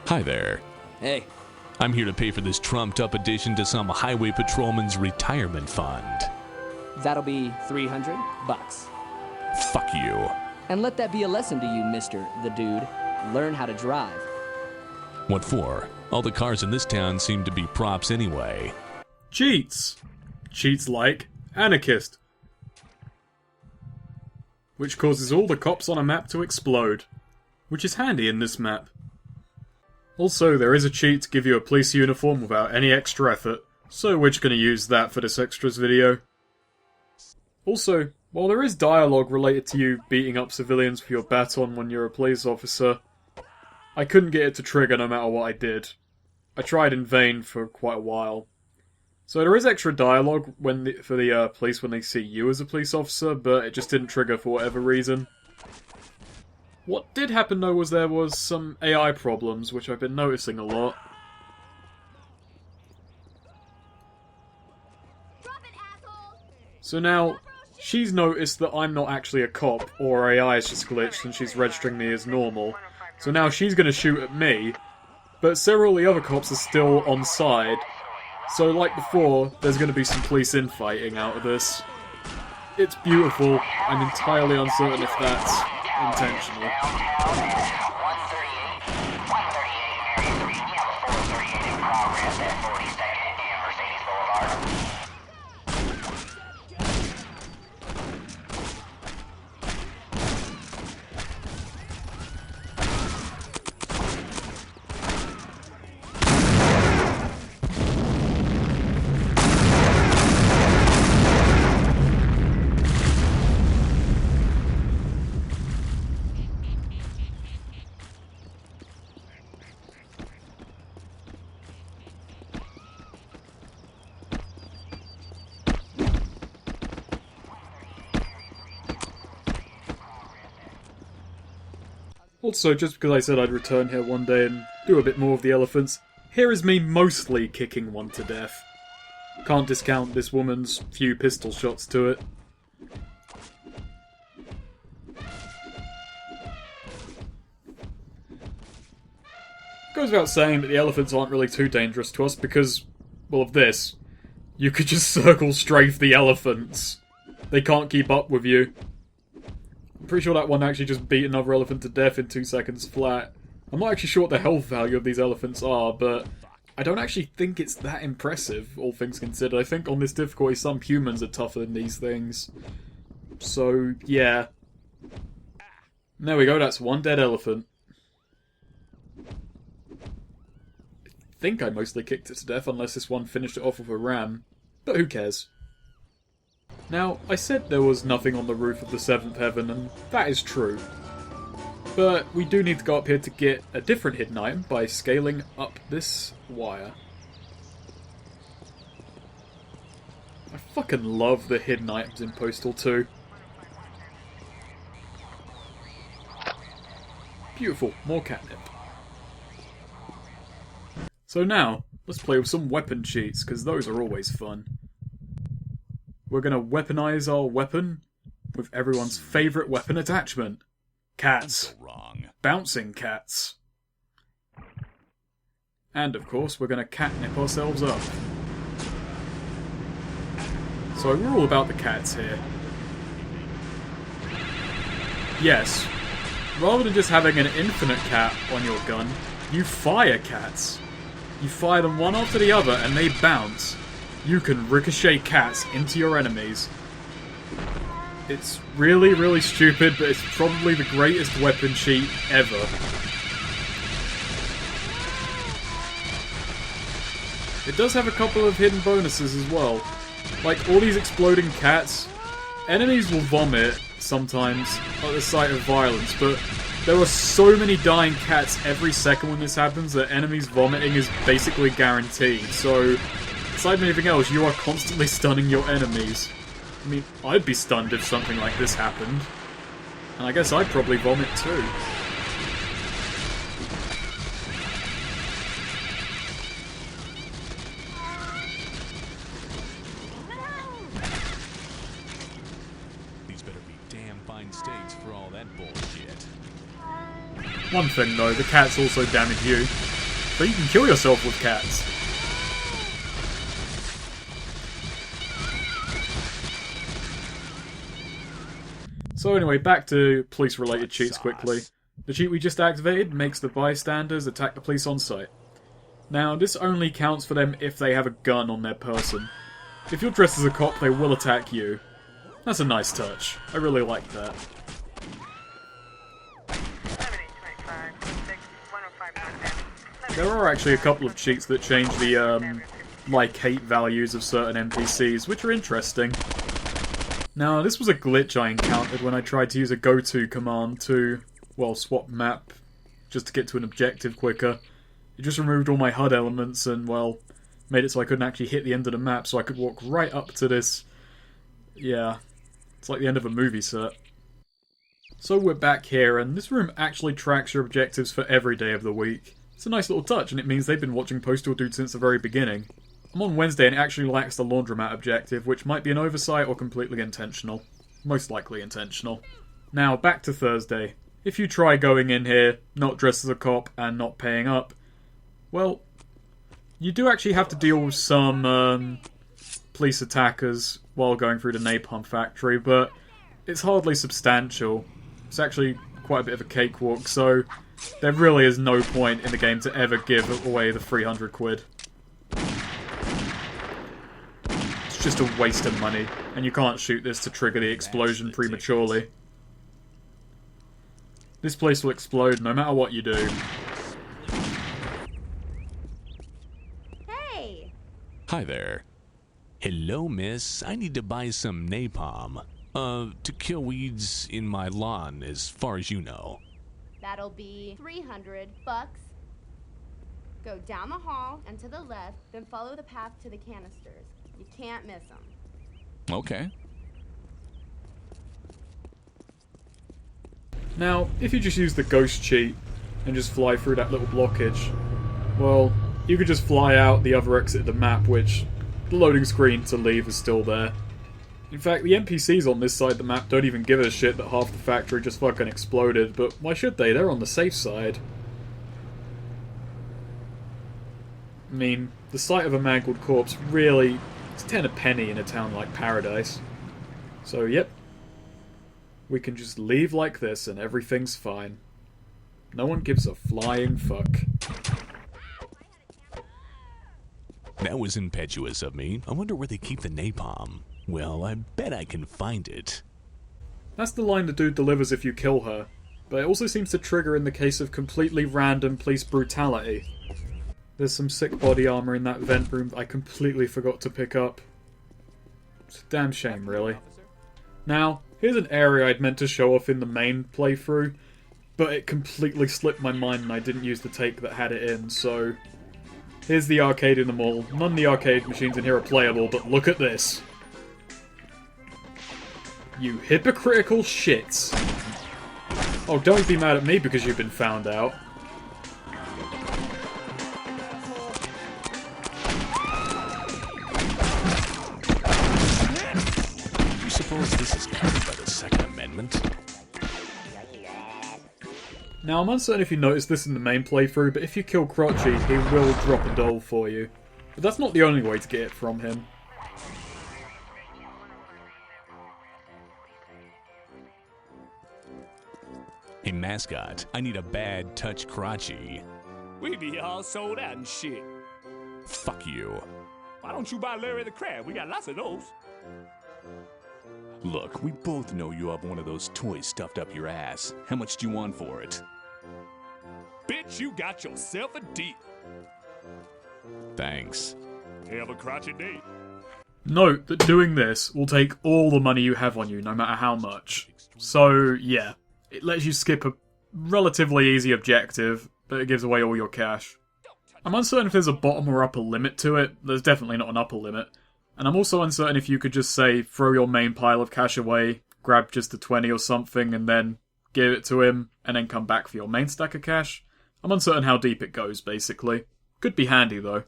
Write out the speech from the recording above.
Hi there. Hey, I'm here to pay for this trumped-up addition to some highway patrolman's retirement fund. that'll be $300. Fuck you. And let that be a lesson to you, Mr. the Dude. Learn how to drive. What for? All the cars in this town seem to be props anyway. Cheats! Cheats like Anarchist. Which causes all the cops on a map to explode. Which is handy in this map. Also, there is a cheat to give you a police uniform without any extra effort, so we're just going to use that for this extras video. Also, while there is dialogue related to you beating up civilians with your baton when you're a police officer, I couldn't get it to trigger no matter what I did. I tried in vain for quite a while. So there is extra dialogue for the police when they see you as a police officer, but it just didn't trigger for whatever reason. What did happen though was there was some AI problems, which I've been noticing a lot. So now, she's noticed that I'm not actually a cop, or AI is just glitched and she's registering me as normal. So now she's going to shoot at me, but several of the other cops are still on side. So like before, there's going to be some police infighting out of this. It's beautiful. I'm entirely uncertain if that's intentional. Also, just because I said I'd return here one day and do a bit more of the elephants, here is me mostly kicking one to death. Can't discount this woman's few pistol shots to it. Goes without saying that the elephants aren't really too dangerous to us because, well, of this. You could just circle strafe the elephants. They can't keep up with you. I'm pretty sure that one actually just beat another elephant to death in 2 seconds flat. I'm not actually sure what the health value of these elephants are, but I don't actually think it's that impressive, all things considered. I think on this difficulty some humans are tougher than these things. So, yeah. There we go, that's one dead elephant. I think I mostly kicked it to death, unless this one finished it off with a ram. But who cares? Now, I said there was nothing on the roof of the 7th heaven, and that is true. But we do need to go up here to get a different hidden item by scaling up this wire. I fucking love the hidden items in Postal 2. Beautiful, more catnip. So now, let's play with some weapon cheats, because those are always fun. We're going to weaponize our weapon with everyone's favourite weapon attachment. Cats. Bouncing cats. And of course, we're going to catnip ourselves up. So we're all about the cats here. Yes, rather than just having an infinite cat on your gun, you fire cats. You fire them one after the other and they bounce. You can ricochet cats into your enemies. It's really, really stupid, but it's probably the greatest weapon cheat ever. It does have a couple of hidden bonuses as well. Like, all these exploding cats, enemies will vomit sometimes at the sight of violence, but there are so many dying cats every second when this happens that enemies vomiting is basically guaranteed, so aside from anything else, you are constantly stunning your enemies. I mean, I'd be stunned if something like this happened. And I guess I'd probably vomit too. These better be damn fine steaks for all that bullshit. One thing though, the cats also damage you, but you can kill yourself with cats. So anyway, back to police-related cheats quickly. The cheat we just activated makes the bystanders attack the police on sight. Now, this only counts for them if they have a gun on their person. If you're dressed as a cop, they will attack you. That's a nice touch. I really like that. There are actually a couple of cheats that change the, like-hate values of certain NPCs, which are interesting. Now, this was a glitch I encountered when I tried to use a go-to command to, well, swap map, just to get to an objective quicker. It just removed all my HUD elements and, well, made it so I couldn't actually hit the end of the map, so I could walk right up to this... Yeah, it's like the end of a movie set. So we're back here, and this room actually tracks your objectives for every day of the week. It's a nice little touch, and it means they've been watching Postal Dude since the very beginning. I'm on Wednesday and it actually lacks the laundromat objective, which might be an oversight or completely intentional. Most likely intentional. Now, back to Thursday. If you try going in here, not dressed as a cop, and not paying up, well, you do actually have to deal with some, police attackers while going through the napalm factory, but it's hardly substantial. It's actually quite a bit of a cakewalk, so there really is no point in the game to ever give away the 300 quid. Just a waste of money, and you can't shoot this to trigger the explosion prematurely. This place will explode no matter what you do. Hey! Hi there. Hello, miss. I need to buy some napalm. To kill weeds in my lawn, as far as you know. That'll be $300. Go down the hall and to the left, then follow the path to the canisters. You can't miss them. Okay. Now, if you just use the ghost cheat and just fly through that little blockage, well, you could just fly out the other exit of the map, which the loading screen to leave is still there. In fact, the NPCs on this side of the map don't even give a shit that half the factory just fucking exploded, but why should they? They're on the safe side. I mean, the sight of a mangled corpse really... It's 10 a penny in a town like Paradise. So, yep. We can just leave like this and everything's fine. No one gives a flying fuck. That was impetuous of me. I wonder where they keep the napalm. Well, I bet I can find it. That's the line the dude delivers if you kill her, but it also seems to trigger in the case of completely random police brutality. There's some sick body armor in that vent room that I completely forgot to pick up. It's a damn shame, really. Now, here's an area I'd meant to show off in the main playthrough, but it completely slipped my mind and I didn't use the take that had it in, so... Here's the arcade in the mall. None of the arcade machines in here are playable, but look at this. You hypocritical shits. Oh, don't be mad at me because you've been found out. You suppose this is covered by the Second Amendment? Now, I'm uncertain if you noticed this in the main playthrough, but if you kill Crotchy, he will drop a doll for you. But that's not the only way to get it from him. Hey, mascot, I need a bad touch crotchy. We be all sold out and shit. Fuck you. Why don't you buy Larry the Crab? We got lots of those. Look, we both know you have one of those toys stuffed up your ass. How much do you want for it? Bitch, you got yourself a deal. Thanks. Have a crotchet date. Note that doing this will take all the money you have on you, no matter how much. So, yeah. It lets you skip a relatively easy objective, but it gives away all your cash. I'm uncertain if there's a bottom or upper limit to it. There's definitely not an upper limit. And I'm also uncertain if you could just say, throw your main pile of cash away, grab just a 20 or something, and then give it to him, and then come back for your main stack of cash. I'm uncertain how deep it goes, basically. Could be handy, though.